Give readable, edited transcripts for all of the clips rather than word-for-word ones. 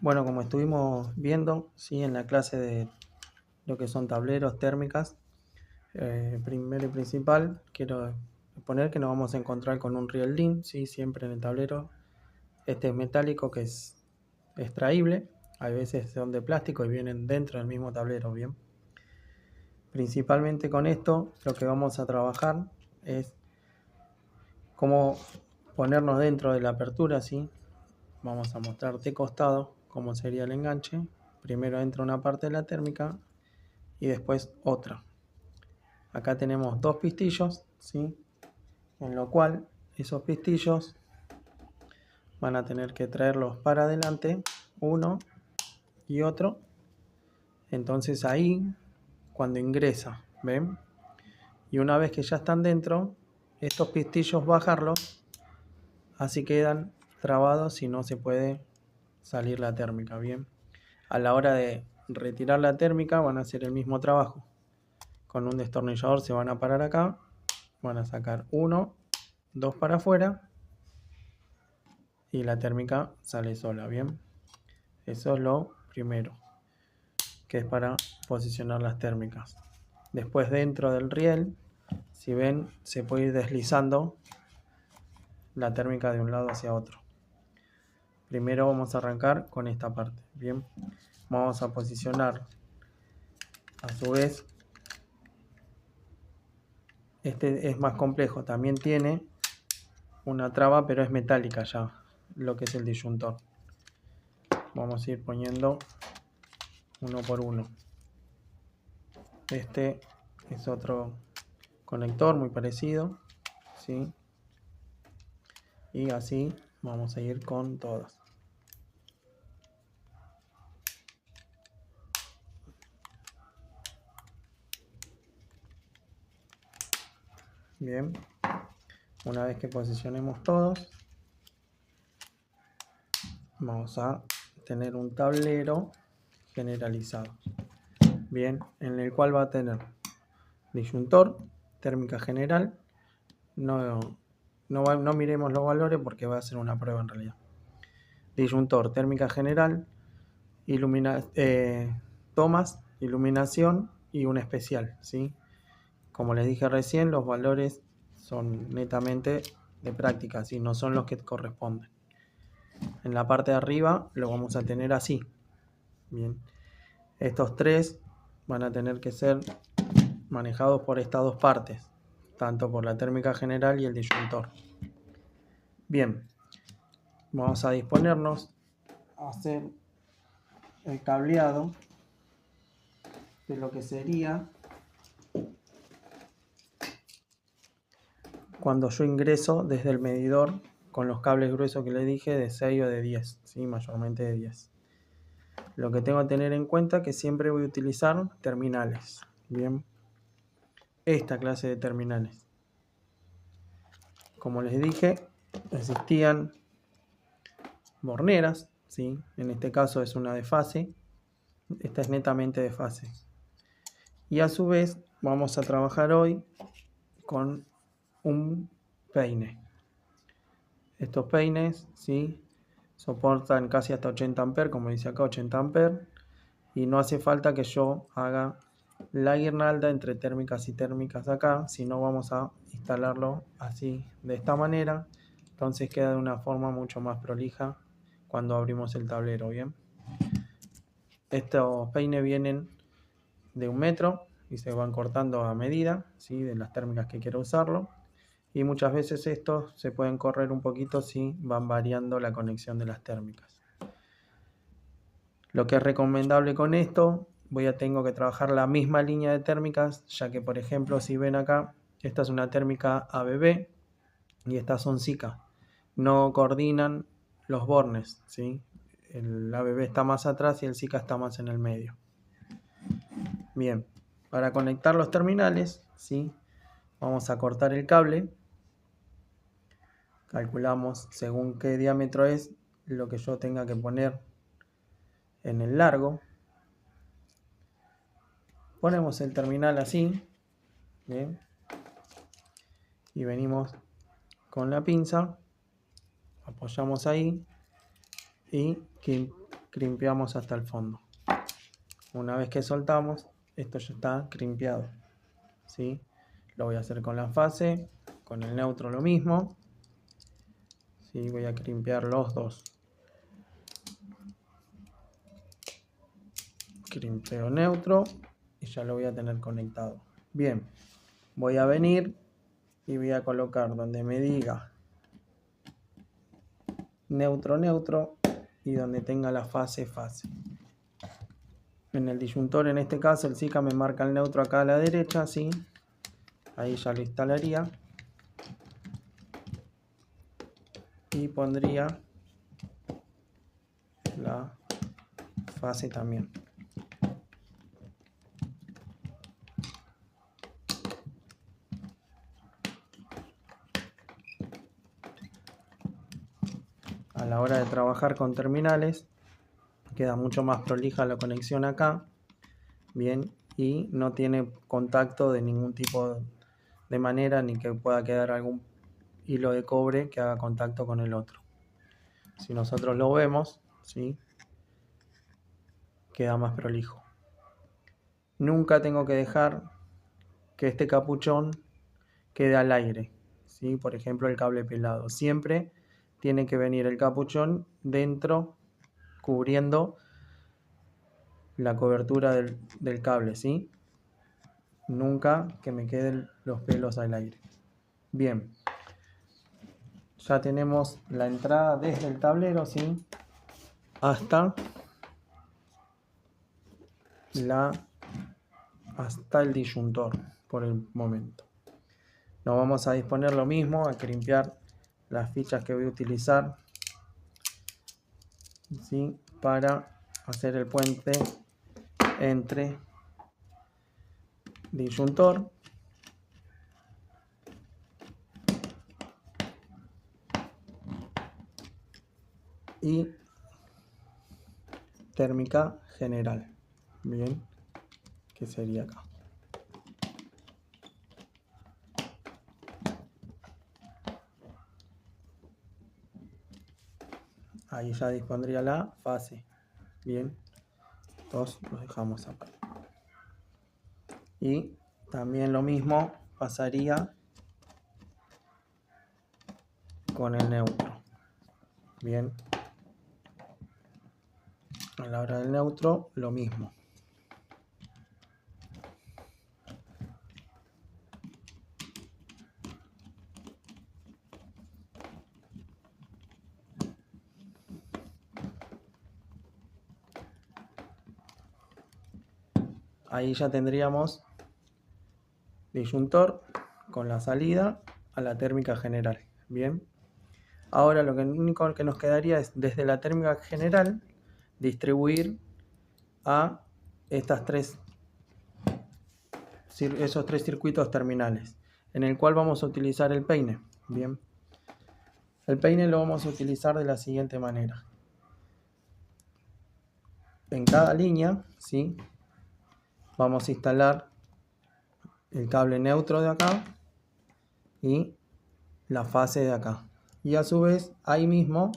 Bueno, como estuvimos viendo, sí, en la clase de lo que son tableros, térmicas, primero y principal, quiero poner que nos vamos a encontrar con un riel DIN, sí, siempre en el tablero. Este es metálico, que es extraíble, a veces son de plástico y vienen dentro del mismo tablero, bien. Principalmente con esto, lo que vamos a trabajar es cómo ponernos dentro de la apertura, ¿sí? Vamos a mostrar de costado cómo sería el enganche. Primero entra una parte de la térmica y después otra. Acá tenemos dos pistillos, ¿sí? En lo cual esos pistillos van a tener que traerlos para adelante, uno y otro. Entonces ahí, cuando ingresa, ¿ven? Y una vez que ya están dentro, estos pistillos bajarlos, así quedan trabados y no se puede salir la térmica, ¿bien? A la hora de retirar la térmica van a hacer el mismo trabajo. Con un destornillador se van a parar acá, van a sacar uno, dos para afuera y la térmica sale sola, ¿bien? Eso es lo primero, que es para posicionar las térmicas. Después, dentro del riel, si ven, se puede ir deslizando la térmica de un lado hacia otro. Primero vamos a arrancar con esta parte, ¿bien? Vamos a posicionar, a su vez, este es más complejo, también tiene una traba, pero es metálica ya, lo que es el disyuntor. Vamos a ir poniendo uno por uno. Este es otro conector muy parecido, ¿sí? Y así vamos a ir con todas. Bien, una vez que posicionemos todos, vamos a tener un tablero generalizado, bien, en el cual va a tener disyuntor, térmica general. No miremos los valores porque va a ser una prueba en realidad. Disyuntor, térmica general, tomas, iluminación y un especial, ¿sí? Como les dije recién, los valores son netamente de práctica, ¿sí? No son los que corresponden. En la parte de arriba lo vamos a tener así. Bien. Estos tres van a tener que ser manejados por estas dos partes, tanto por la térmica general y el disyuntor. Bien, vamos a disponernos a hacer el cableado de lo que sería cuando yo ingreso desde el medidor con los cables gruesos que les dije de 6 o de 10, ¿sí? Mayormente de 10. Lo que tengo que tener en cuenta es que siempre voy a utilizar terminales. Bien, esta clase de terminales. Como les dije, existían borneras, ¿sí? En este caso es una de fase. Esta es netamente de fase. Y a su vez vamos a trabajar hoy con un peine. Estos peines, ¿sí? Soportan casi hasta 80 amperes, como dice acá, 80 amperes. Y no hace falta que yo haga la guirnalda entre térmicas y térmicas acá, sino vamos a instalarlo así, de esta manera. Entonces queda de una forma mucho más prolija cuando abrimos el tablero, ¿bien? Estos peines vienen de 1 metro y se van cortando a medida, ¿sí? De las térmicas que quiero usarlo. Y muchas veces estos se pueden correr un poquito si van variando la conexión de las térmicas. Lo que es recomendable con esto, tengo que trabajar la misma línea de térmicas, ya que por ejemplo si ven acá, esta es una térmica ABB y estas son SICA. No coordinan los bornes, ¿sí? El ABB está más atrás y el SICA está más en el medio. Bien, para conectar los terminales, ¿sí? Vamos a cortar el cable. Calculamos según qué diámetro es lo que yo tenga que poner en el largo. Ponemos el terminal así, ¿bien? Y venimos con la pinza, apoyamos ahí y crimpeamos hasta el fondo. Una vez que soltamos, esto ya está crimpeado, ¿sí? Lo voy a hacer con la fase, con el neutro lo mismo, ¿sí? Voy a crimpear los dos. Crimpeo neutro y ya lo voy a tener conectado. Bien, voy a venir y voy a colocar donde me diga neutro, neutro y donde tenga la fase, fase. En el disyuntor, en este caso, el SICA me marca el neutro acá a la derecha, ¿sí? Ahí ya lo instalaría. Y pondría la fase también. A la hora de trabajar con terminales, queda mucho más prolija la conexión acá. Bien, y no tiene contacto de ningún tipo de manera, ni que pueda quedar algún hilo de cobre que haga contacto con el otro. Si nosotros lo vemos, ¿sí? Queda más prolijo. Nunca tengo que dejar que este capuchón quede al aire, ¿sí? Por ejemplo, el cable pelado. Siempre tiene que venir el capuchón dentro, cubriendo la cobertura del cable, ¿sí? Nunca que me queden los pelos al aire. Bien. Ya tenemos la entrada desde el tablero, ¿sí? Hasta el disyuntor por el momento. Nos vamos a disponer lo mismo, a crimpear las fichas que voy a utilizar, ¿sí? Para hacer el puente entre disyuntor y térmica general. Bien, que sería acá. Ahí ya dispondría la fase. Bien, entonces los dejamos acá. Y también lo mismo pasaría con el neutro. Bien, a la hora del neutro lo mismo. Ahí ya tendríamos disyuntor con la salida a la térmica general. Bien, ahora lo único que nos quedaría es desde la térmica general distribuir a esos tres circuitos terminales, en el cual vamos a utilizar el peine. Bien, el peine lo vamos a utilizar de la siguiente manera. En cada línea, ¿sí? Vamos a instalar el cable neutro de acá y la fase de acá. Y a su vez, ahí mismo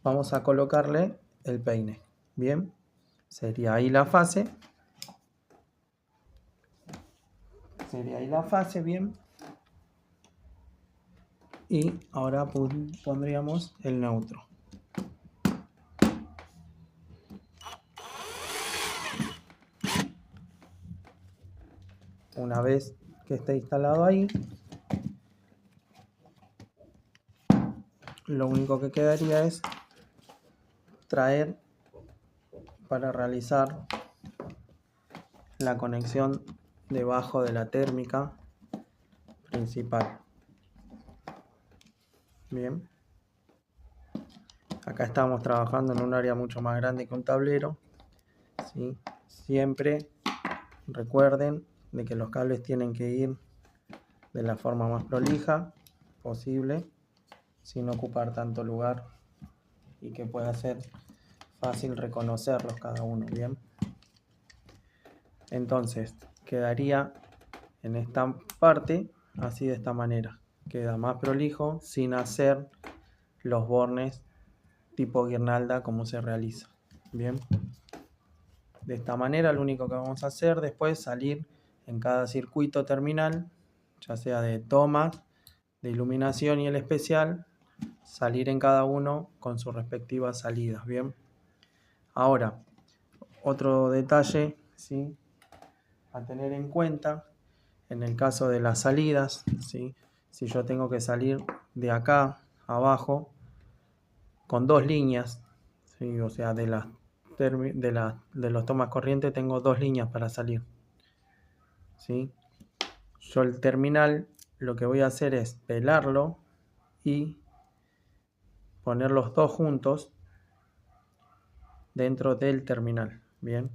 vamos a colocarle el peine. Bien, sería ahí la fase. Bien. Y ahora pondríamos el neutro. Una vez que esté instalado ahí, lo único que quedaría es traer para realizar la conexión debajo de la térmica principal. Bien, acá estamos trabajando en un área mucho más grande que un tablero, ¿sí? Siempre recuerden de que los cables tienen que ir de la forma más prolija posible, sin ocupar tanto lugar y que pueda ser fácil reconocerlos cada uno. Bien, entonces quedaría en esta parte así, de esta manera. Queda más prolijo sin hacer los bornes tipo guirnalda como se realiza. Bien. De esta manera lo único que vamos a hacer después es salir en cada circuito terminal, ya sea de tomas, de iluminación y el especial, salir en cada uno con sus respectivas salidas. Bien. Ahora, otro detalle, ¿sí?, a tener en cuenta en el caso de las salidas, ¿sí?, si yo tengo que salir de acá abajo con dos líneas, ¿sí?, o sea, de los tomas corrientes tengo dos líneas para salir, ¿sí? Yo el terminal lo que voy a hacer es pelarlo y poner los dos juntos dentro del terminal. Bien.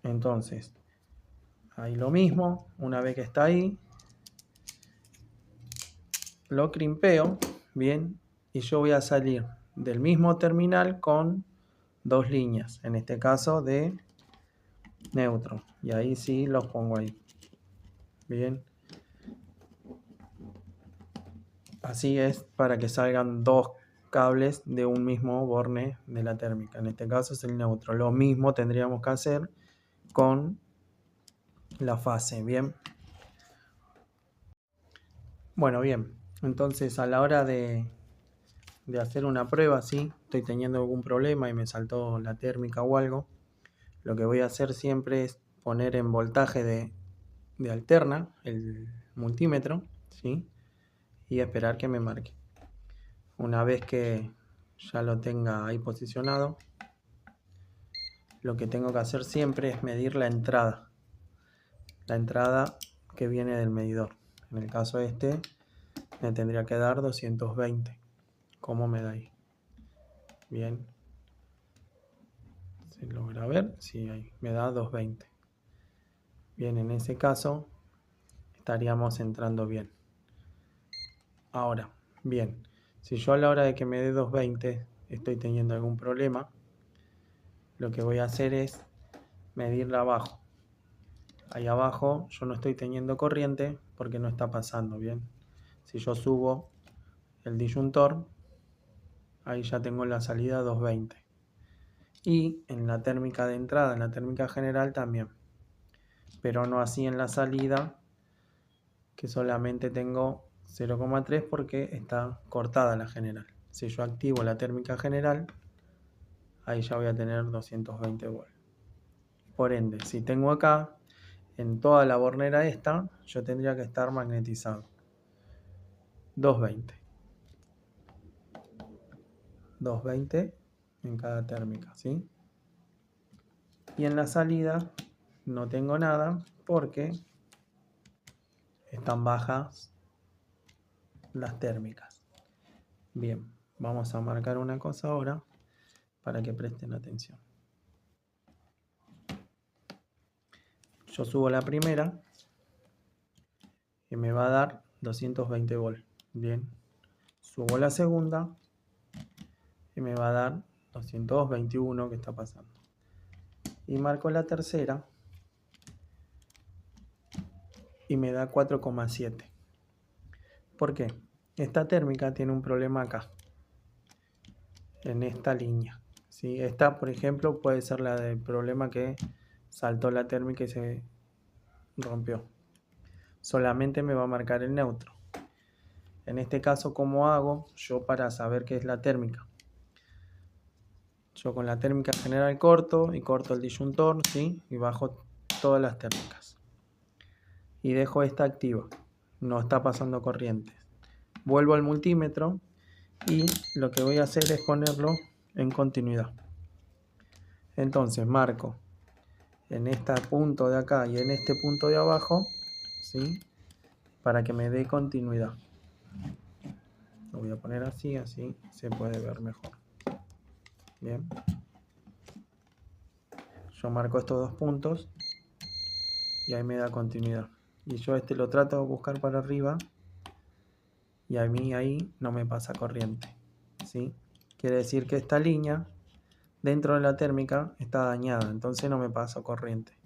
Entonces, ahí lo mismo, una vez que está ahí, lo crimpeo, bien, y yo voy a salir del mismo terminal con dos líneas, en este caso de neutro, y ahí sí los pongo ahí. Bien. Así es para que salgan dos cables de un mismo borne de la térmica, en este caso es el neutro. Lo mismo tendríamos que hacer con la fase. Bien. Bueno, bien, entonces a la hora de hacer una prueba, si estoy teniendo algún problema y me saltó la térmica o algo, lo que voy a hacer siempre es poner en voltaje de alterna el multímetro, ¿sí?, y esperar que me marque. Una vez que ya lo tenga ahí posicionado, lo que tengo que hacer siempre es medir la entrada que viene del medidor. En el caso este me tendría que dar 220. ¿Cómo me da ahí? Bien. ¿Se logra ver? Sí, ahí me da 220. Bien, en ese caso estaríamos entrando bien. Ahora, bien, si yo a la hora de que me dé 220 estoy teniendo algún problema, lo que voy a hacer es medirla abajo. Ahí abajo yo no estoy teniendo corriente porque no está pasando. Bien. Si yo subo el disyuntor, ahí ya tengo la salida 220. Y en la térmica de entrada, en la térmica general también. Pero no así en la salida, que solamente tengo 0,3 porque está cortada la general. Si yo activo la térmica general, ahí ya voy a tener 220 volts. Por ende, si tengo acá, en toda la bornera esta, yo tendría que estar magnetizado. 220. 220 en cada térmica, ¿sí? Y en la salida no tengo nada porque están bajas las térmicas. Bien, vamos a marcar una cosa ahora para que presten atención. Yo subo la primera y me va a dar 220 volts. Bien, subo la segunda y me va a dar 221, que está pasando. Y marco la tercera y me da 4,7. ¿Por qué? Esta térmica tiene un problema acá, en esta línea, ¿sí? Esta, por ejemplo, puede ser la del problema que saltó la térmica y se rompió. Solamente me va a marcar el neutro. En este caso, ¿cómo hago yo para saber qué es la térmica? Yo con la térmica general corto el disyuntor, ¿sí?, y bajo todas las térmicas. Y dejo esta activa. No está pasando corriente. Vuelvo al multímetro y lo que voy a hacer es ponerlo en continuidad. Entonces marco en este punto de acá y en este punto de abajo, ¿sí?, para que me dé continuidad. Lo voy a poner así, así se puede ver mejor. Bien. Yo marco estos dos puntos y ahí me da continuidad. Y yo lo trato de buscar para arriba y a mí ahí no me pasa corriente, ¿sí? Quiere decir que esta línea dentro de la térmica está dañada, entonces no me pasa corriente.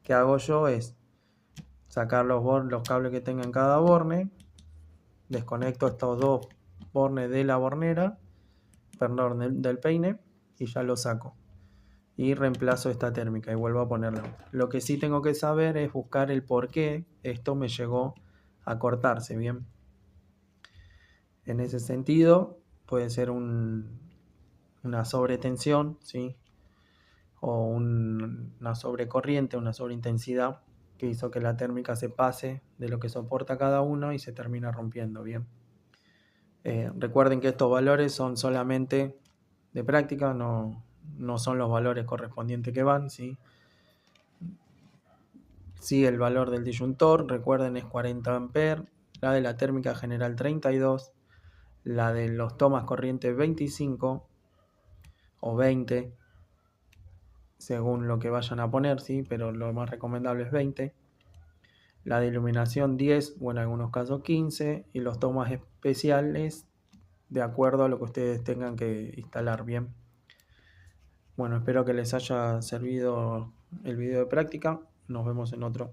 ¿Qué hago yo? Es sacar los cables que tenga en cada borne, desconecto estos dos bornes de la bornera, perdón, del peine, y ya lo saco. Y reemplazo esta térmica y vuelvo a ponerla. Lo que sí tengo que saber es buscar el por qué esto me llegó a cortarse, ¿bien? En ese sentido, puede ser una sobretensión, ¿sí? O una sobrecorriente, una sobreintensidad que hizo que la térmica se pase de lo que soporta cada uno y se termina rompiendo, ¿bien? Recuerden que estos valores son solamente de práctica, no son los valores correspondientes que van, ¿sí? Sí, el valor del disyuntor, recuerden, es 40 amperes, la de la térmica general 32, la de los tomas corriente 25 o 20, según lo que vayan a poner, ¿sí? Pero lo más recomendable es 20. La de iluminación 10 o en algunos casos 15 y los tomas especiales de acuerdo a lo que ustedes tengan que instalar, bien. Bueno, espero que les haya servido el video de práctica. Nos vemos en otro.